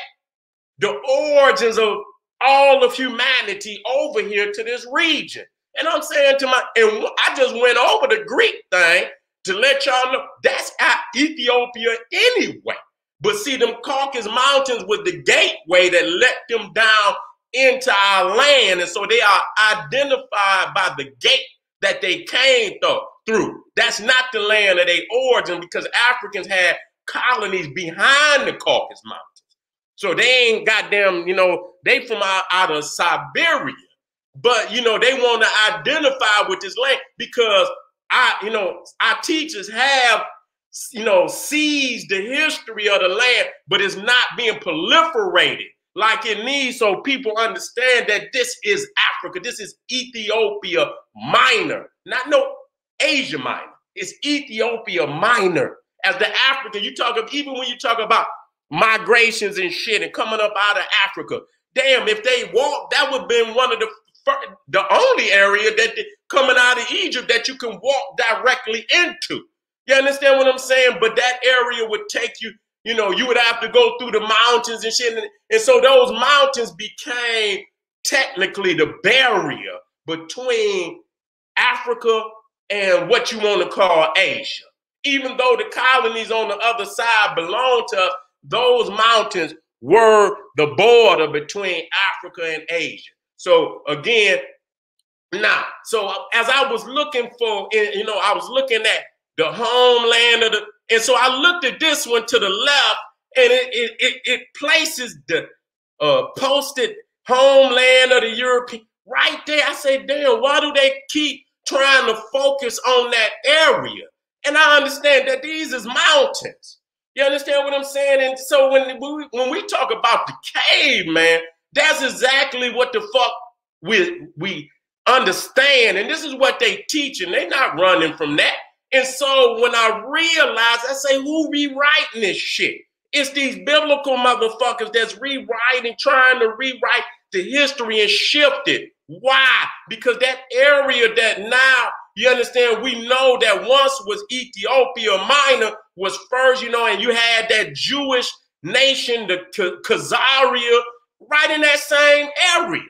the origins of all of humanity over here to this region. And I'm saying and I just went over the Greek thing to let y'all know that's Ethiopia anyway. But see, them Caucasus Mountains was the gateway that let them down into our land. And so they are identified by the gate that they came through. That's not the land of their origin, because Africans had colonies behind the Caucasus Mountains. So they ain't goddamn, they from out of Siberia. But, they want to identify with this land because our teachers have, seized the history of the land, but it's not being proliferated like it needs, so people understand that this is Africa. This is Ethiopia Minor, not no Asia Minor. It's Ethiopia Minor. As the African, even when you talk about migrations and shit and coming up out of Africa, damn, if they walk, that would have been one of the only area that coming out of Egypt that you can walk directly into. You understand what I'm saying? But that area would take you, you would have to go through the mountains and shit. And so those mountains became technically the barrier between Africa and what you want to call Asia. Even though the colonies on the other side belong to us, those mountains were the border between Africa and Asia. So again, so as I was looking for, I was looking at the homeland of and so I looked at this one to the left, and it places the posted homeland of the European right there. I say, damn, why do they keep trying to focus on that area? And I understand that these is mountains. You understand what I'm saying? And so when we talk about the cave, man, that's exactly what the fuck we understand. And this is what they teaching. They not running from that. And so when I realized, I say, who rewriting this shit? It's these biblical motherfuckers that's trying to rewrite the history and shift it. Why? Because that area that now, you understand, we know that once was Ethiopia Minor was first, and you had that Jewish nation, the Khazaria, right in that same area.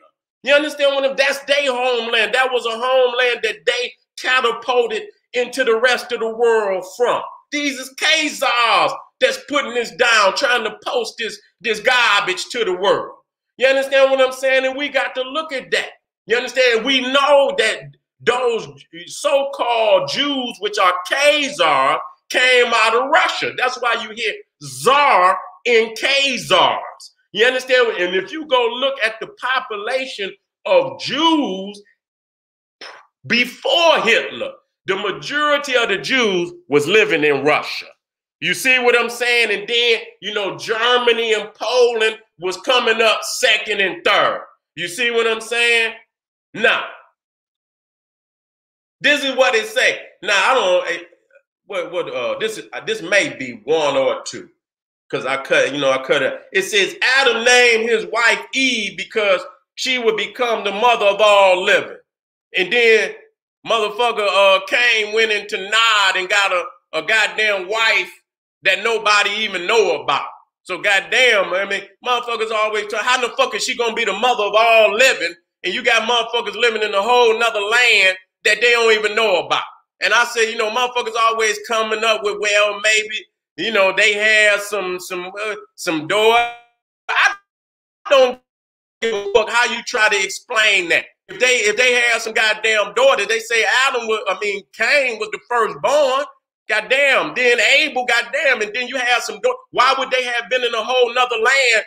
You understand? That's their homeland. That was a homeland that they catapulted into the rest of the world from. These is Khazars that's putting this down, trying to post this garbage to the world. You understand what I'm saying? And we got to look at that. You understand? We know that those so-called Jews, which are Khazars, came out of Russia. That's why you hear Tsar in Khazars. You understand? And if you go look at the population of Jews before Hitler, the majority of the Jews was living in Russia. You see what I'm saying? And then, Germany and Poland was coming up second and third. You see what I'm saying? Now, this is what it say. Now, I don't, this may be one or two, because I cut it. It says Adam named his wife Eve because she would become the mother of all living. And then motherfucker Cain went into Nod and got a goddamn wife that nobody even know about. So goddamn, motherfuckers always try, how the fuck is she gonna be the mother of all living? And you got motherfuckers living in a whole nother land that they don't even know about. And I say, motherfuckers always coming up with, well, maybe, they have some door. I don't give a fuck how you try to explain that. If they had some goddamn daughter, they say Cain was the firstborn. Goddamn. Then Abel, goddamn. And then you have some daughter. Why would they have been in a whole nother land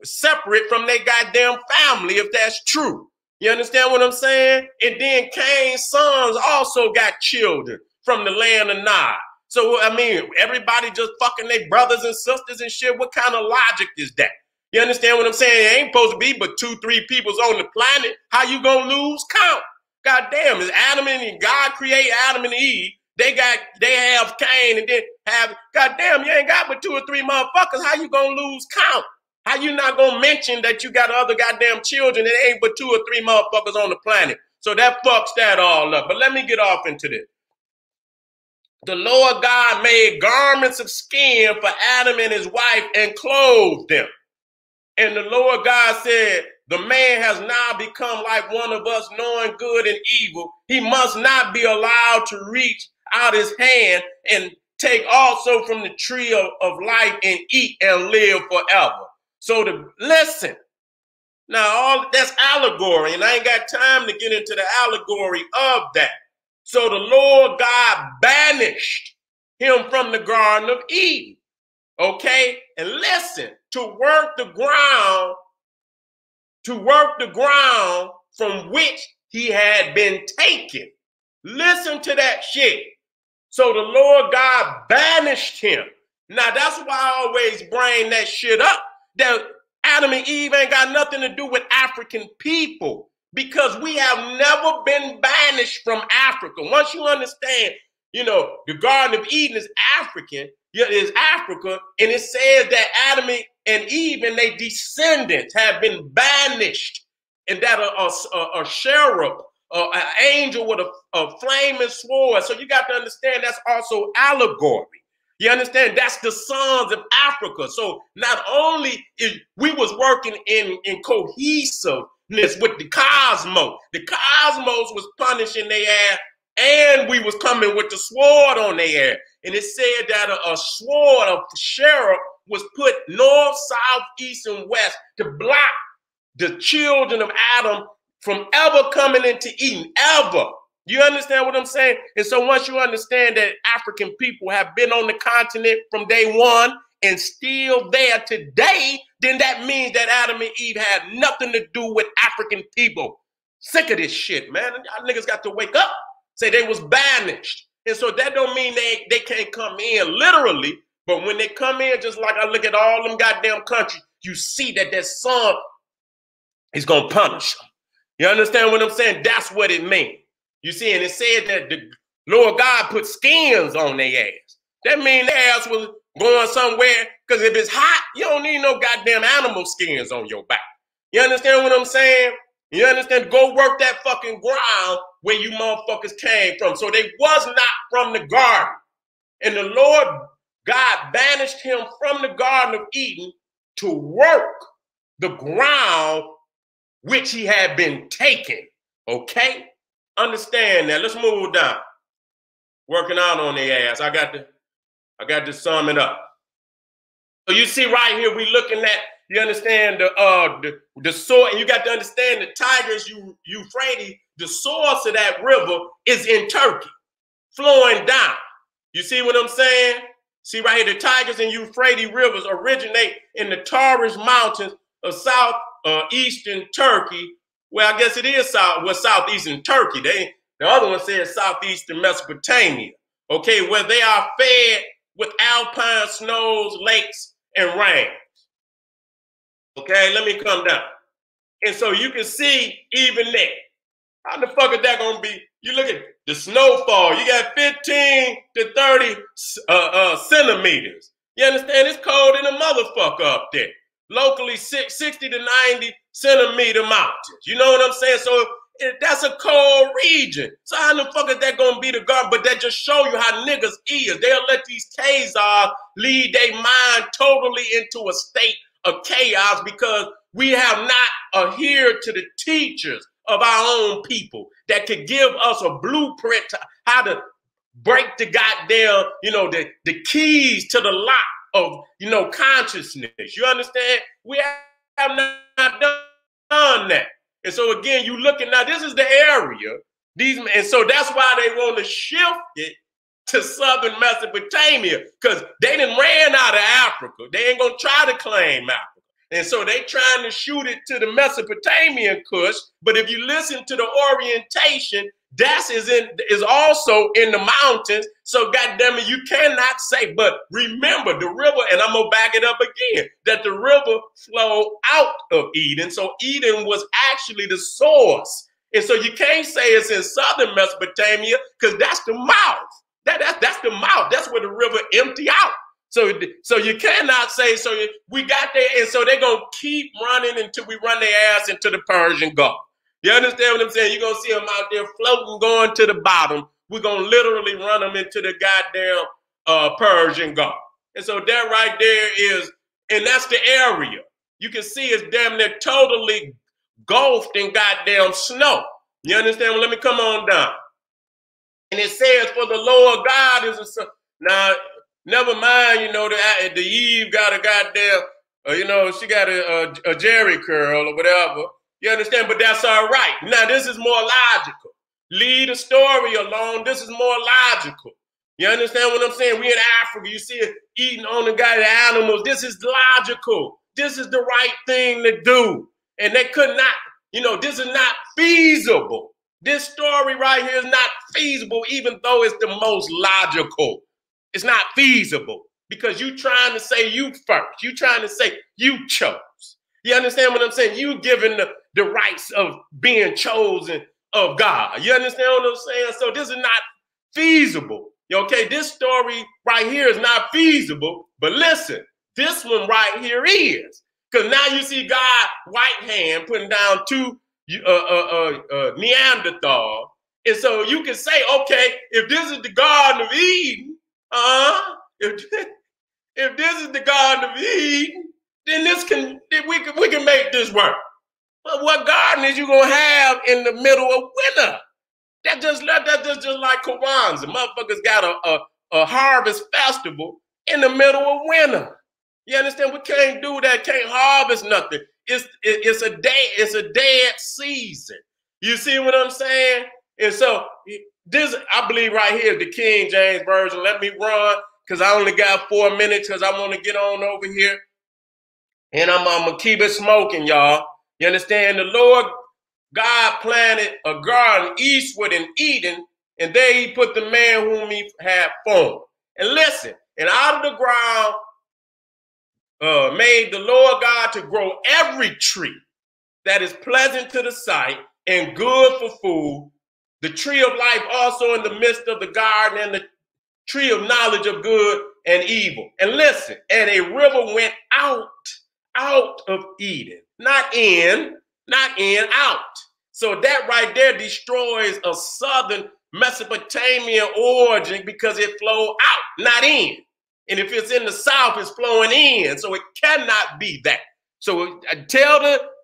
separate from their goddamn family if that's true? You understand what I'm saying? And then Cain's sons also got children from the land of Nod. So, I mean, everybody just fucking their brothers and sisters and shit. What kind of logic is that? You understand what I'm saying? It ain't supposed to be but 2-3 peoples on the planet. How you gonna lose count? God damn, is Adam and God create Adam and Eve? They have Cain and then have, God damn, you ain't got but 2 or 3 motherfuckers. How you gonna lose count? How you not gonna mention that you got other goddamn children and it ain't but 2 or 3 motherfuckers on the planet? So that fucks that all up. But let me get off into this. The Lord God made garments of skin for Adam and his wife and clothed them. And the Lord God said, the man has now become like one of us, knowing good and evil. He must not be allowed to reach out his hand and take also from the tree of life and eat and live forever. So listen. Now, all that's allegory, and I ain't got time to get into the allegory of that. So the Lord God banished him from the Garden of Eden. Okay? And listen, to work the ground from which he had been taken. Listen to that shit. So the Lord God banished him. Now, that's why I always bring that shit up, that Adam and Eve ain't got nothing to do with African people, because we have never been banished from Africa. Once you understand, you know, the Garden of Eden is African, is Africa, and it says that Adam and Eve and their descendants have been banished, and that a cherub, an angel with a flaming sword. So you got to understand that's also allegory. You understand? That's the sons of Africa. So not only is we was working in cohesiveness with the cosmos was punishing their ass, and we was coming with the sword on their ass. And it said that a sword of cherub was put north, south, east, and west to block the children of Adam from ever coming into Eden, ever. You understand what I'm saying? And so once you understand that African people have been on the continent from day one and still there today, then that means that Adam and Eve had nothing to do with African people. Sick of this shit, man. Y'all niggas got to wake up. Say they was banished. And so that don't mean they can't come in literally, but when they come in, just like I look at all them goddamn countries, you see that that sun is going to punish them. You understand what I'm saying? That's what it means. You see, and it said that the Lord God put skins on their ass. That means their ass was going somewhere, because if it's hot, you don't need no goddamn animal skins on your back. You understand what I'm saying? You understand? Go work that fucking ground where you motherfuckers came from. So they was not from the garden. And the Lord God banished him from the Garden of Eden to work the ground which he had been taken. Okay? Understand that. Let's move down. Working out on their ass. I got to sum it up. So you see right here, we looking at, you understand the source, and you got to understand the Tigris, Euphrates, the source of that river is in Turkey, flowing down. You see what I'm saying? See right here, the Tigris and Euphrates rivers originate in the Taurus Mountains of southeastern Turkey. Well, I guess it is southeastern Turkey. The other one says southeastern Mesopotamia. Okay, where they are fed with alpine snows, lakes, and rain. Okay, let me come down. And so you can see even there. How the fuck is that gonna be? You look at the snowfall. You got 15 to 30 centimeters. You understand? It's cold in a motherfucker up there. Locally 60 to 90 centimeter mountains. You know what I'm saying? So that's a cold region. So how the fuck is that gonna be the guard? But that just show you how niggas is. They'll let these Khazars lead their mind totally into a state of chaos because we have not adhered to the teachers of our own people that could give us a blueprint to how to break the goddamn, the keys to the lock of, consciousness. You understand? We have not done that. And so again, you looking now, this is the area. And so that's why they want to shift it to southern Mesopotamia, because they done ran out of Africa. They ain't gonna try to claim Africa. And so they trying to shoot it to the Mesopotamian Kush. But if you listen to the orientation, That is also in the mountains. So goddamn it, you cannot say, but remember the river, and I'm gonna back it up again, that the river flowed out of Eden. So Eden was actually the source. And so you can't say it's in southern Mesopotamia, because that's the mouth. That's the mouth. That's where the river empty out. So you cannot say, we got there, and so they're going to keep running until we run their ass into the Persian Gulf. You understand what I'm saying? You're going to see them out there floating, going to the bottom. We're going to literally run them into the goddamn Persian Gulf. And so that right there is, and that's the area. You can see it's damn near totally engulfed in goddamn snow. You understand? Well, let me come on down. And it says, for the Lord God is a son. Now, never mind, the Eve got a goddamn, she got a Jerry curl or whatever. You understand? But that's all right. Now, this is more logical. Leave the story alone. This is more logical. You understand what I'm saying? We in Africa. You see it eating on the goddamn animals. This is logical. This is the right thing to do. And they could not, this is not feasible. This story right here is not feasible, even though it's the most logical. It's not feasible because you trying to say you first. You trying to say you chose. You understand what I'm saying? You given the rights of being chosen of God. You understand what I'm saying? So this is not feasible. Okay, this story right here is not feasible. But listen, this one right here is. Because now you see God, white hand, putting down two Neanderthal. And so you can say, okay, if this is the Garden of Eden, if this is the Garden of Eden, then we can make this work. But what garden is you gonna have in the middle of winter? That's just like Kwanzaa. Motherfuckers got a harvest festival in the middle of winter. You understand? We can't do that. Can't harvest nothing. It's a dead season. You see what I'm saying? And so this, I believe right here, the King James Version. Let me run because I only got 4 minutes because I want to get on over here. And I'm going to keep it smoking, y'all. You understand? The Lord God planted a garden eastward in Eden, and there he put the man whom he had formed. And listen, and out of the ground made the Lord God to grow every tree that is pleasant to the sight and good for food, the tree of life also in the midst of the garden, and the tree of knowledge of good and evil. And listen, and a river went out of Eden, not in, out. So that right there destroys a southern Mesopotamian origin because it flowed out, not in. And if it's in the south, it's flowing in. So it cannot be that. So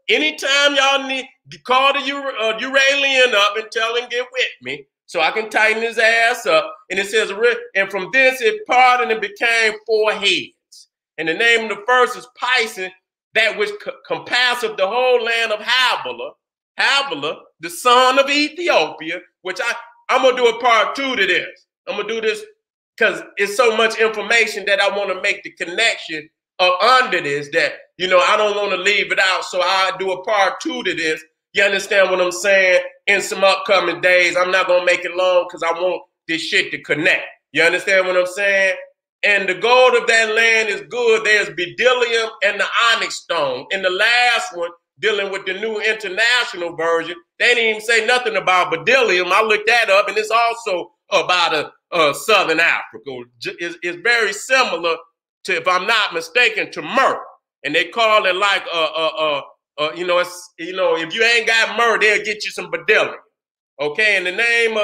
anytime y'all need, call the Uralian up and tell him get with me so I can tighten his ass up. And it says, and from this it parted and became 4 heads. And the name of the first is Pison, that which compasseth the whole land of Havilah, the son of Ethiopia, which I'm going to do a part 2 to this. I'm going to do this because it's so much information that I want to make the connection under this that, I don't want to leave it out. So I'll do a part 2 to this. You understand what I'm saying? In some upcoming days, I'm not going to make it long because I want this shit to connect. You understand what I'm saying? And the gold of that land is good. There's bdellium and the onyx stone. In the last one, dealing with the New International Version, they didn't even say nothing about bdellium. I looked that up, and it's also about Southern Africa. It's very similar to, if I'm not mistaken, to myrrh. And they call it like, if you ain't got myrrh, they'll get you some bdellium. Okay, and the name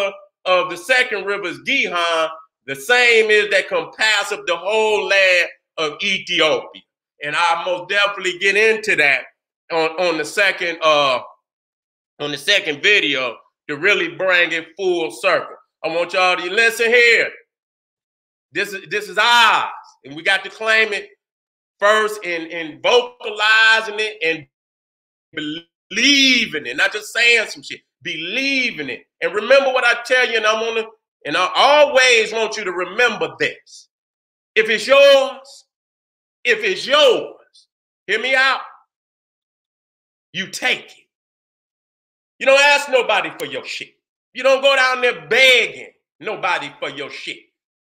of the second river is Gihon. The same is that compasseth the whole land of Ethiopia. And I'll most definitely get into that on the second video to really bring it full circle. I want y'all to listen here. This is ours, and we got to claim it first in vocalizing it and believing it, not just saying some shit, believing it. And remember what I tell you, and I always want you to remember this. If it's yours, hear me out, you take it. You don't ask nobody for your shit. You don't go down there begging nobody for your shit.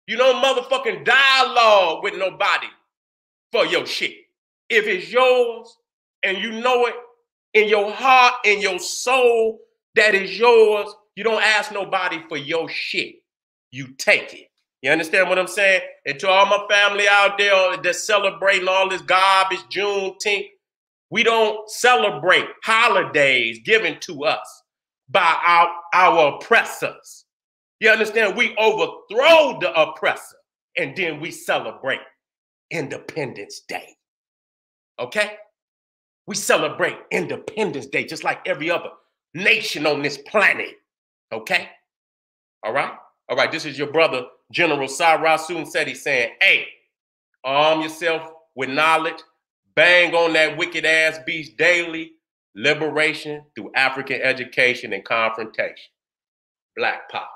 You don't motherfucking dialogue with nobody for your shit. If it's yours and you know it in your heart, in your soul, that is yours, you don't ask nobody for your shit. You take it. You understand what I'm saying? And to all my family out there that's celebrating all this garbage, Juneteenth, we don't celebrate holidays given to us by our oppressors. You understand? We overthrow the oppressor and then we celebrate Independence Day. Okay? We celebrate Independence Day just like every other nation on this planet. Okay? All right? All right, this is your brother, General Sara Seti saying, hey, arm yourself with knowledge, bang on that wicked ass beast daily, liberation through African education and confrontation. Black power.